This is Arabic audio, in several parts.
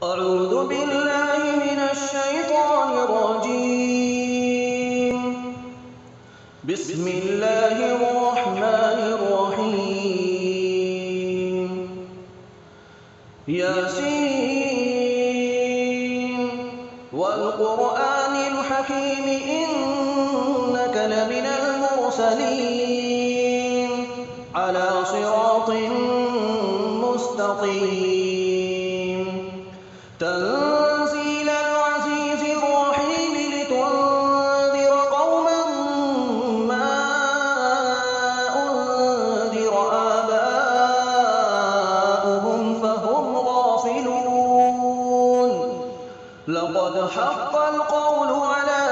أعوذ بالله من الشيطان الرجيم. بسم الله الرحمن الرحيم. ياسين والقرآن الحكيم إنك لمن المرسلين على صراط مستقيم. تنزيل العزيز الرحيم لتنذر قوما ما أنذر آباؤهم فهم غافلون. لقد حق القول على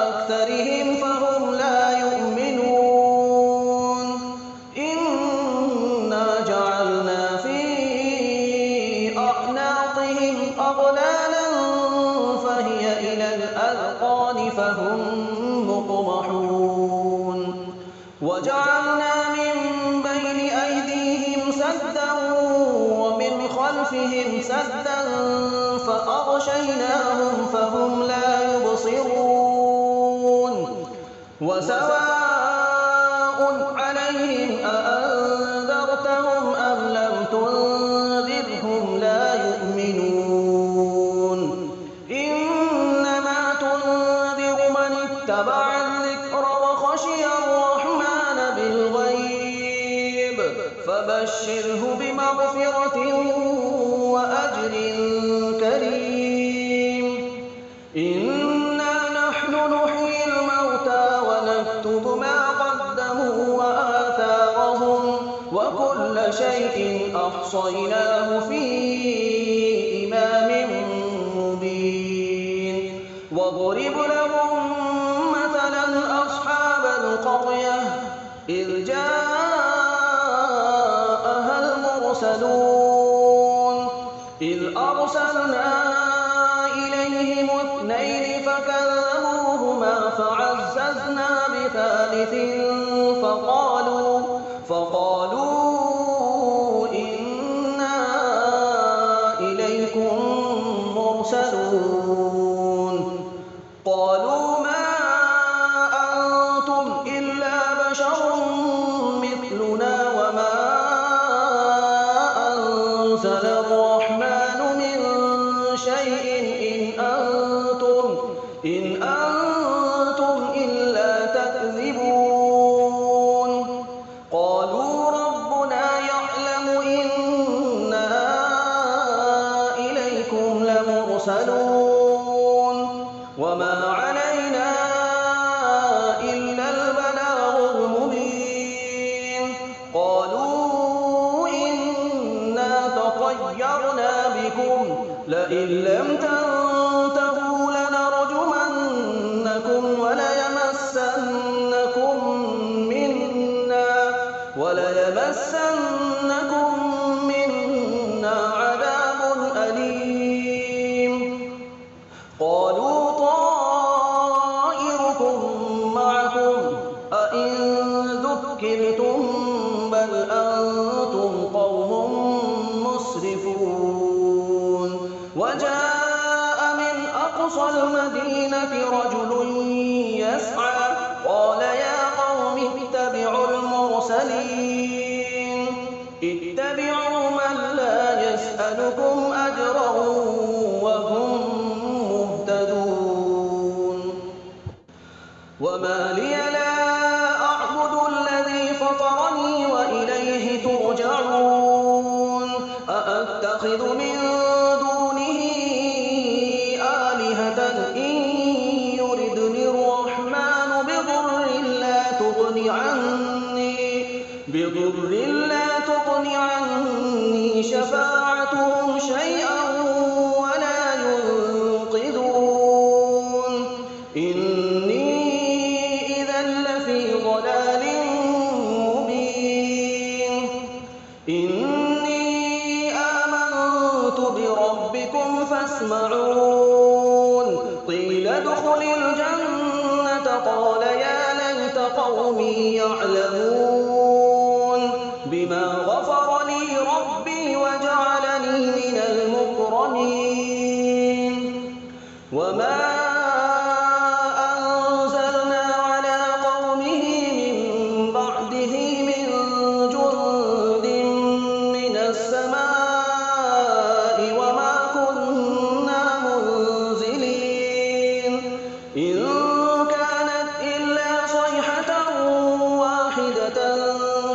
أكثرهم فهم لا يؤمنون. إنا جعلنا في أعناقهم أغلالا فهي إلى الأذقان فهم مقمحون. وجعلنا من بين أيديهم سدا ومن خلفهم سدا فأغشيناهم فهم لا يبصرون. وسواء عليهم أأنذرتهم أم لم تنذرهم لا يؤمنون. إنما تنذر من اتبع الذكر وخشي الرحمن بالغيب فبشره بمغفرة وأجر كريم. إنا نحن نحيي الموتى ونكتب ما قدموا وآثارهم وكل شيء أحصيناه في إمام مبين. واضرب لهم مثلا أصحاب القرية إذ جاءها المرسلون إذ أرسلنا إليهم اثنين فكذبوهما فعززنا بثالث فقالوا إنا إليكم مرسلون. قالوا ما أنتم إلا بشر مثلنا وما أنزل الرحمن من شيء إن أنتم إلا تكذبون. قالوا ربنا يعلم إنا إليكم لمرسلون وما علينا إلا البلاغ المبين. قالوا إنا تطيرنا بكم لئن لم تنتهوا لنرجمنكم وليمسنكم منا عذاب أليم. قالوا طائركم معكم أئن ذكرتم بل أنتم قوم مسرفون. وجاء من أقصى المدينة رجل يسعى قال يا قوم اتبعوا المرسلين اتبعوا من لا يسألكم أجرا وهم مهتدون. وما لي لا أعبد الذي فطرني وإليه ترجعون. أأتخذ من دونه آلهة إن يردني الرحمن بضر لا تغن عني شفاعتهم شيئا ولا ينقذون. إني إذا لفي ضلال مبين. إني آمنت بربكم فاسمعون. قيل ادخل الجنة قال يا ليت قومي يعلمون بما غفر لي ربي وجعلني من المكرمين. وما أنزلنا على قومه من بعده من جند من السماء وما كنا منزلين إن كانت إلا صيحة واحدة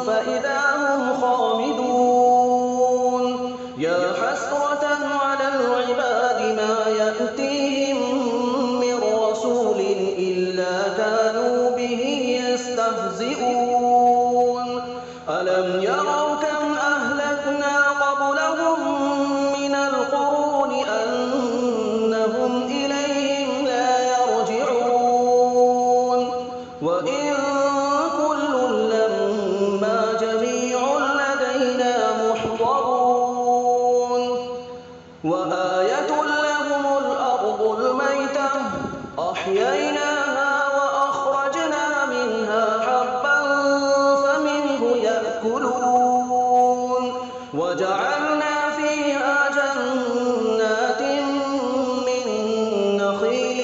فإذا هم خامدون يا حسرة على العباد ما يأتيهم من رسول إلا كانوا به يستهزئون ألم يروا كم أهلكنا قبلهم من القرون أنهم إليهم لا يرجعون وإن كل لما جميع لدينا محضرون وآية لهم الأرض الميتة أحييناها وأخرجنا منها حبا فمنه يأكلون وجعلنا فيها جنات من نخيل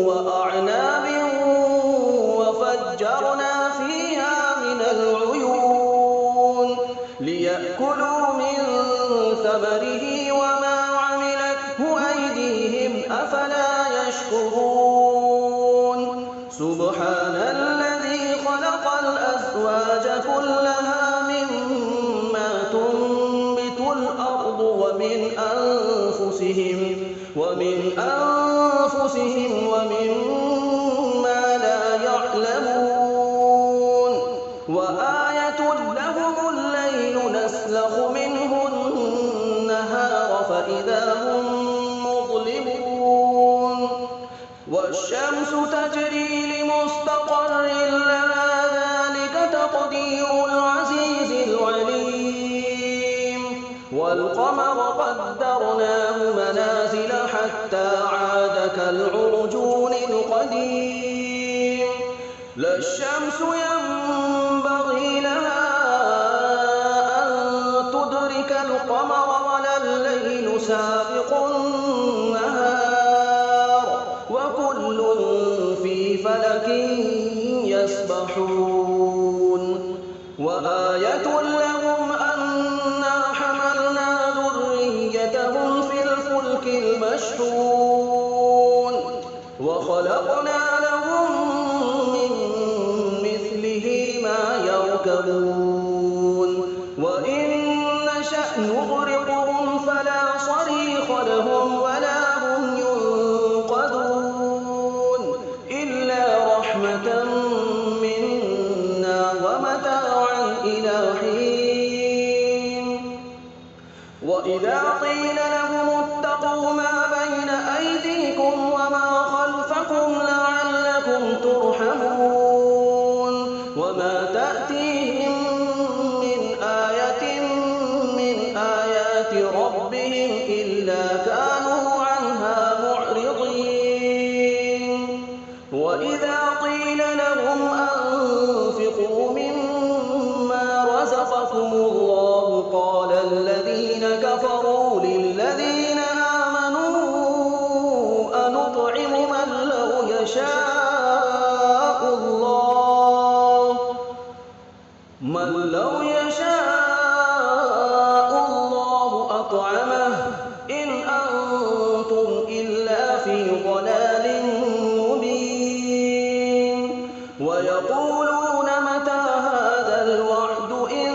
وأعناب وفجرنا فيها من العيون ليأكلوا من ثمره وما عملته أيديهم أفلا يشكرون سبحان الذي خلق الأزواج كلها مما تنبت الأرض ومن أنفسهم ومما لا يعلمون وآية لهم الليل نسلخ منه النهار فإذا هم مظلمون والشمس تجري لمستقر لها ذلك تقدير العزيز العليم والقمر قدرناه منازل حتى عاد كالعرجون القديم لا الشمس ينبغي لها أن تدرك القمر ولا الليل سابق النهار وكل في فلك يسبحون وآية لهم أنا حملنا ذريتهم في الفلك المشحون وخلقنا لهم من مثله ما يركبون وإن نشأ نغرقهم فلا صريخ لهم ولا هم ينقذون إلا رحمة منا ومتاعا إلى حين وإذا قيل لهم اتقوا ما بين أيديكم وما خلفكم لعلكم ترحمون وما تأتيهم من آية من آيات ربهم إلا كانوا عنها معرضين وإذا قيل لهم أنفقوا مما رزقكم الله قال الذين كفروا للذين آمنوا أنطعم من لو يشاء الله أطعمه إن أنتم إلا في ضلال مبين ويقولون متى هذا الوعد إن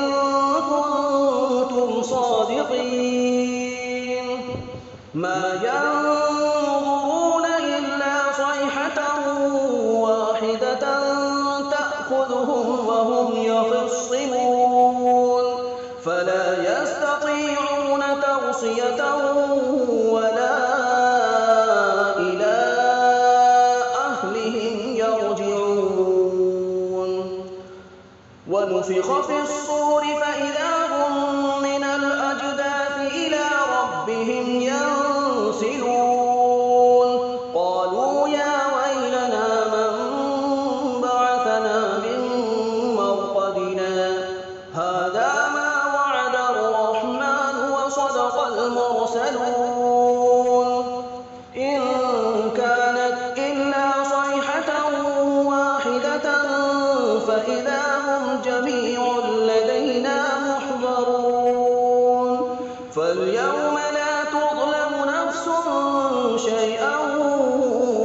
كنتم صادقين ما ينظرون إلا صيحة واحدة تأخذهم وهم يخصمون فلا يستطيعون توصية ولا إلى أهلهم يرجعون ونفخ في الصور فإذا هم من الأجداث إلى ربهم ينسلون قالوا يا ويلنا من بعثنا من مرقدنا هذا ما وعد الرحمن وصدق المرسلون إن يوم لا تظلم نفس شيئا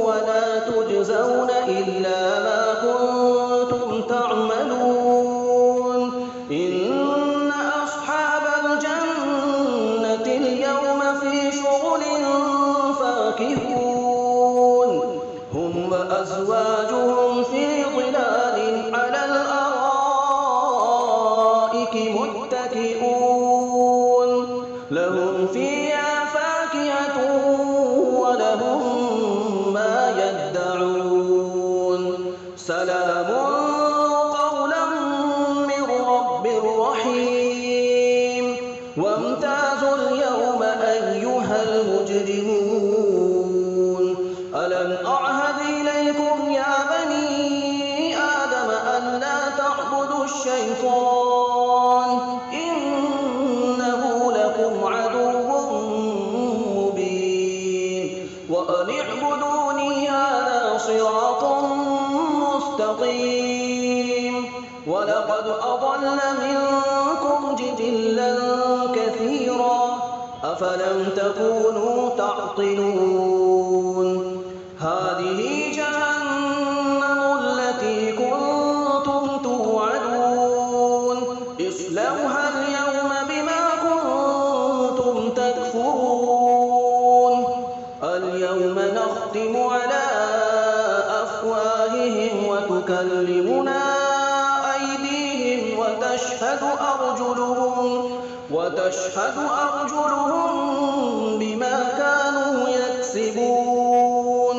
ولا تجزون إلا ما كنتم تعملون إن أصحاب الجنة اليوم في شغل فاكهون هم وأزواجهم في ظلال على الأرائك متكئون لهم فيها فاكهة ولهم ما يدعون سلام قولا من رب رحيم وامتازوا اليوم أيها المجرمون ألم أعهد إليكم يا بني آدم ألا تعبدوا الشيطان إنه لكم عدو مبين وأن اعبدوني هذا صراط مستقيم ولقد أضل منكم جبلا كثيرا أفلم تكونوا تعقلون هذه جهنم التي كنتم توعدون اصلوها اليوم بما كنتم تكفرون اليوم نختم على أفواههم وتكلمنا أيديهم وتشهد أرجلهم بما كانوا يكسبون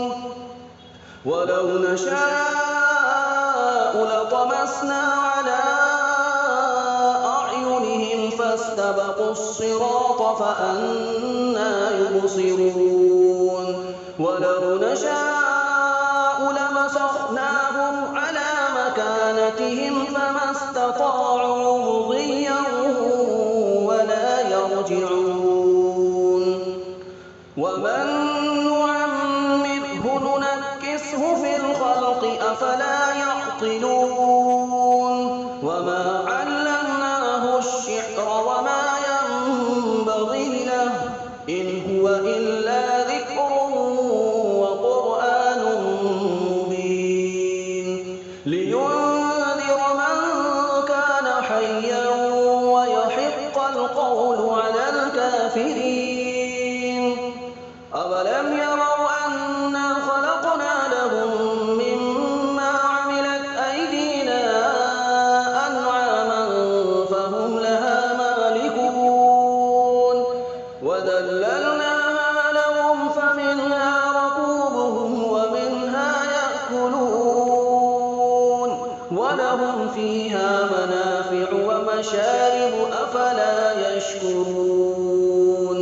ولو نشاء لطمسنا على أعينهم فاستبقوا الصراط فأنى يبصرون ولو نشاء لمسخناهم على مكانتهم فما استطاعوا مضيا ولا يرجعون ومن نعمره ننكسه في الخلق أفلا يعقلون وما علمناه الشعر وما ينبغي له إن هو إلا ذكر وقرآن مبين لينذر من كان حيا ويحق القول على الكافرين أولم يروا أنا خلقنا لهم مما عملت أيدينا أنعاما فهم لها مالكون وذللناها لهم فمنها ركوبهم ومنها يأكلون ولهم فيها منافع ومشارب أفلا يشكرون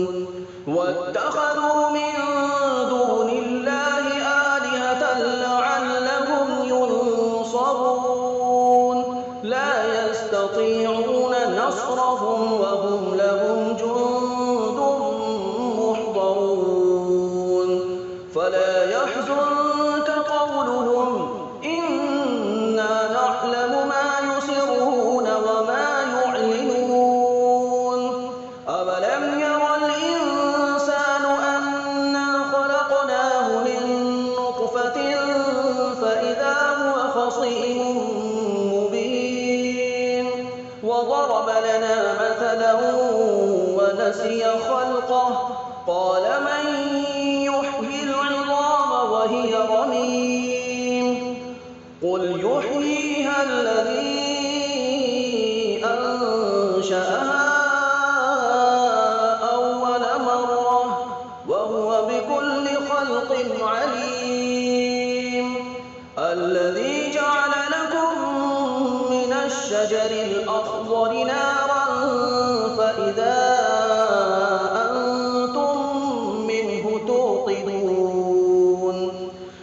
واتخذوا من دون الله آلهة لعلهم ينصرون لا يستطيعون نصرهم وهم لهم جند محضرون فلا يحزنك قولهم إنا نعلم ما يسرون وما يعلنون أولم ير الإنسان أنا خلقناه من نطفة فإذا هو خصيم مبين وضرب لنا مثلا ونسي خلقه قال من يحيي العظام وهي رميم قل يحييها الذي أنشأها أول مرة وهو بكل خلق عليم الذي جعل لكم من الشجر الأخضر نارا فإذا أنتم منه توقدون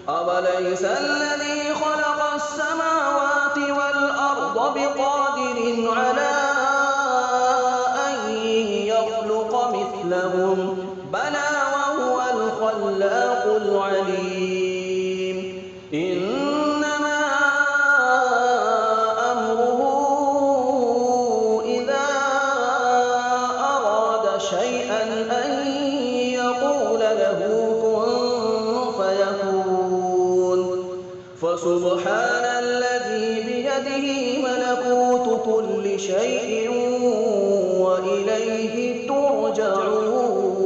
أوليس الذي خلق السماوات والأرض بقادر على أن يخلق مثلهم بلى وهو الخلاق العليم إنما أمره إذا أراد شيئا أن فسبحان الذي بيده ملكوت كل شيء وإليه ترجعون.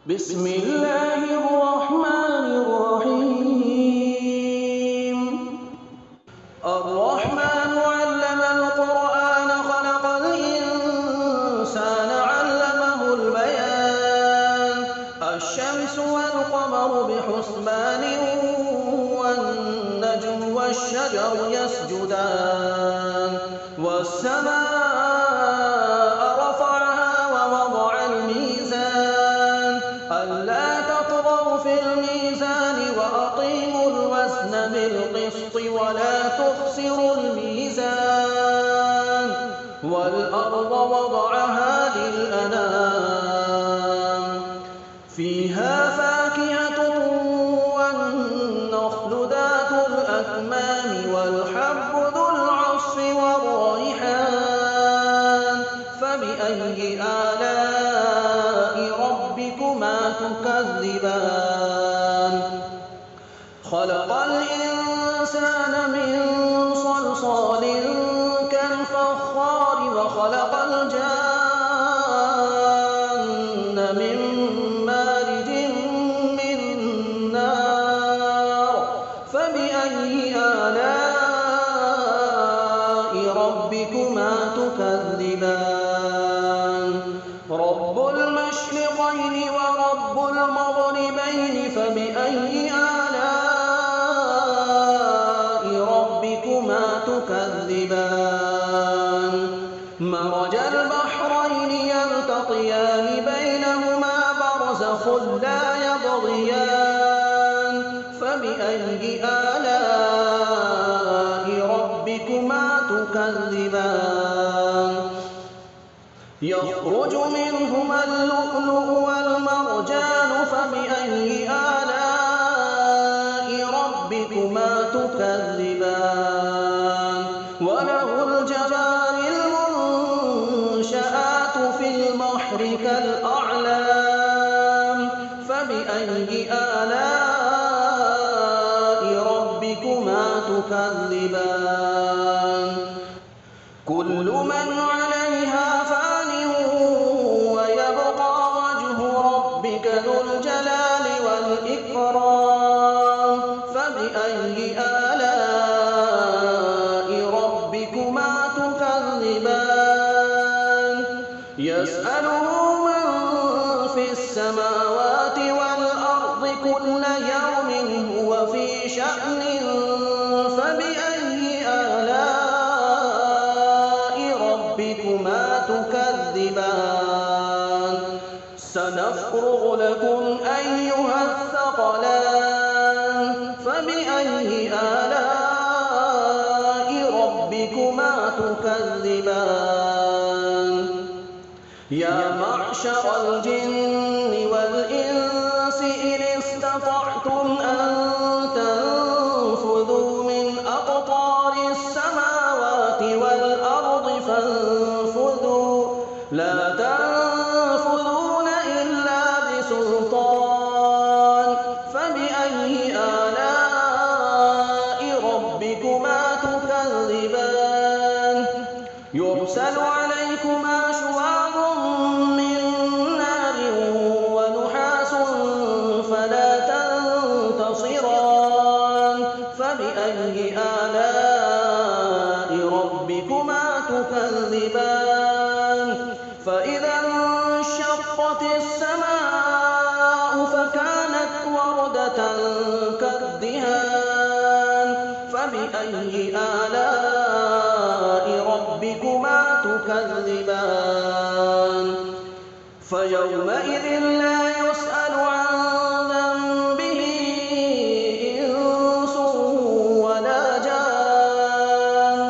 بسم الله الرحمن الرحيم. الرحمن علم القرآن خلق الإنسان علمه البيان. الشمس والقمر بحسبان والنجم والشجر يسجدان والسماء رفعها ووضع الميزان ألا تطغوا في الميزان وأقيموا الوزن بالقسط ولا تخسروا الميزان والأرض وضعها للأنام فيها فاكهة والنخل ذات الأكمام والحب ذو العصف والريحان فبأي آلاء ربكما تكذبان. خلق الإنسان من صلصال كالفخار وخلق الجان من مارج من نار فبأي آلاء ربكما تكذبان. رب المشرقين ورب المغربين فبأي آلاء ربكما تكذبان. مرج البحرين يلتقيان بينهما برزخ لا يبغيان فبأي آلاء ربكما تكذبان. يخرج منهما اللؤلؤ والمرجان فبأي آلاء ربكما تكذبان. وله الجوار المنشآت في البحر كالأعلام فبأي آلاء ربكما تكذبان. كل من عليها فان ويبقى وجه ربك ذو الجلال والإكرام فبأي آلاء ربكما تكذبان. يسأله من في السماوات والأرض كل يوم هو في شأن فبأي آلاء ربكما تكذبان. سنفرغ لكم أيها الثقلان فبأي آلاء ربكما تكذبان. يا معشر الجن والإنس إن استطعتم أن تنفذوا من أقطار السماوات والأرض فانفذوا لا تنفذون إلا بسلطان فبأي آلاء ربكما تكذبان. يرسل عليكما شواظ من نار ونحاس فلا تنتصران فبأي آلاء ربكما تكذبان. فإذا انشقت السماء فكانت وردة كالدهان فبأي آلاء ربكما تكذبان. فيومئذ لا يسأل عن ذنبه إنس ولا جان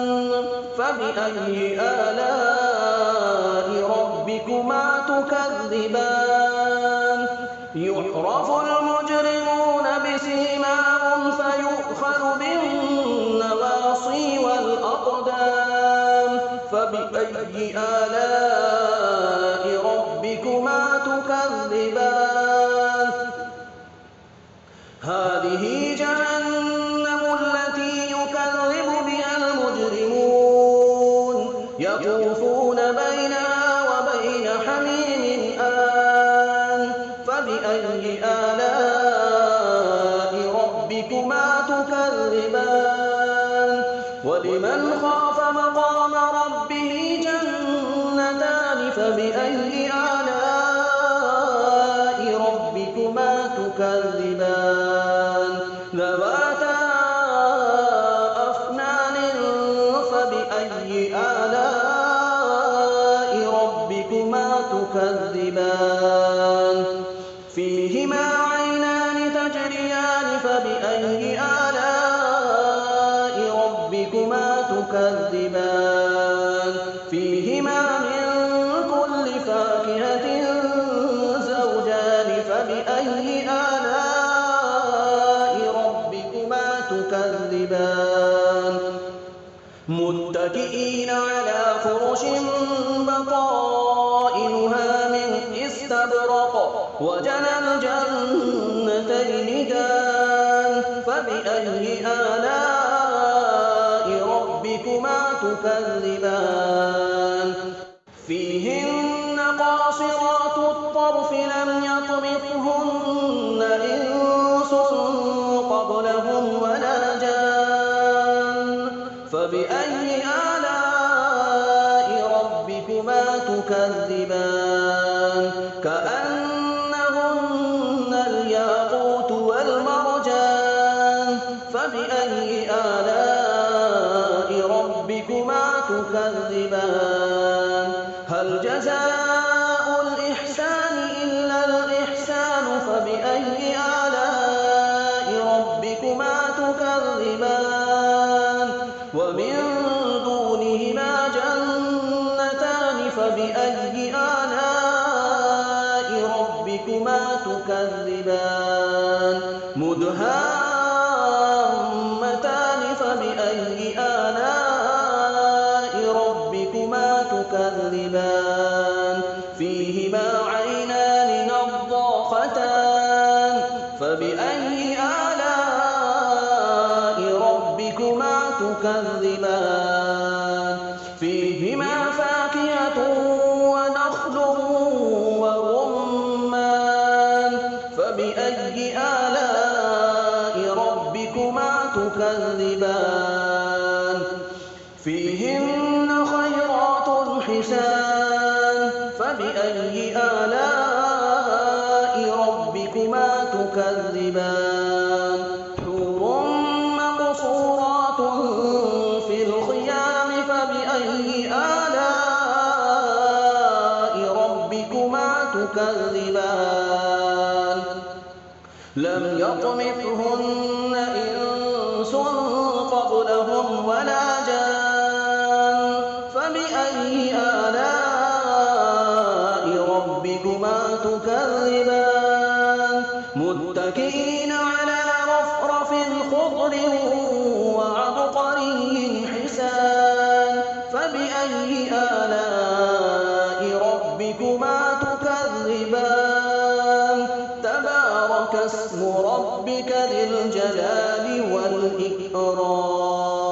فبأي آلاء ربكما تكذبان. يعرف المجرمون بسيماهم فيؤخذ بالنواصي والأقدام فبأي آلاء ربكما تكذبان. هذه جهنم وَلِمَنْ خَافَ مَقَامَ رَبِّهِ جَنَّتَانِ فَبِأَيِّ آلَاءِ رَبِّكُمَا تُكَذِّبَانِ ذَوَاتَا أَفْنَانٍ فَبِأَيِّ آلَاءِ رَبِّكُمَا تُكَذِّبَانِ فِيهِمَا عَيْنَانِ تَجْرِيَانِ فَبِأَيِّ آلَاءِ رَبِّكُمَا تُكَذِّبَانِ فِيهِمَا مِن كُلِّ فَاكِهَةٍ زَوْجَانِ فَبِأَيِّ آلَاءِ رَبِّكُمَا تُكَذِّبَانِ مُتَّكِئِينَ عَلَىٰ فُرُشٍ بَطَائِنُهَا مِنْ إِسْتَبْرَقٍ وَجَنَى الْجَنَّتَيْنِ دَانٍ فَبِأَيِّ آلَاءِ رَبِّكُمَا تُكَذِّبَانِ فِيهِنَّ قَاصِرَاتُ الطَّرْفِ لَمْ يَطْمِثْهُنَّ إِنسٌ قَبْلَهُمْ وَلَا جَانٌّ فَبِأَيِّ آلَاءِ رَبِّكُمَا تُكَذِّبَانِ كَأَنَّهُنَّ الْيَاقُوتُ وَالْمَرْجَانُ فَبِأَيِّ آلَاءِ رَبِّكُمَا تُكَذِّبَانِ هَلْ جَزَاءُ الْإِحْسَانِ إِلَّا الْإِحْسَانُ فَبِأَيِّ آلَاءِ رَبِّكُمَا تُكَذِّبَانِ وَمِن دُونِهِمَا جَنَّتَانِ فَبِأَيِّ آلَاءِ رَبِّكُمَا تُكَذِّبَانِ مُدْهَامَّتَانِ فَبِأَيِّ آلَاءِ رَبِّكُمَا تُكَذِّبَانِ فِيهِمَا عَيْنَانِ نَضَّاخَتَانِ فَبِأَيِّ آلَاءِ رَبِّكُمَا تُكَذِّبَانِ فِيهِمَا فَاكِهَةٌ وَنَخْلٌ وَرُمَّانٌ فَبِأَيِّ آلَاءِ رَبِّكُمَا تُكَذِّبَانِ فِيهِنَّ خَيْرَاتٌ حِسَانٌ فَبِأَيِّ آلَاءِ رَبِّكُمَا تُكَذِّبَانِ حُورٌ مَّقْصُورَاتٌ فِي الْخِيَامِ فَبِأَيِّ آلَاءِ رَبِّكُمَا تُكَذِّبَانِ لَمْ يَطْمِثْهُنَّ إِنسٌ قَبْلَهُمْ وَلَا جَانٌّ فَبِأَيِّ آلَاءِ رَبِّكُمَا تُكَذِّبَانِ مُتَّكِئِينَ عَلَىٰ رَفْرَفٍ خُضْرٍ وَعَبْقَرِيٍّ حِسَانٍ فَبِأَيِّ آلَاءِ رَبِّكُمَا تُكَذِّبَانِ تَبَارَكَ اسْمُ رَبِّكَ ذِي الْجَلَالِ وَالْإِكْرَامِ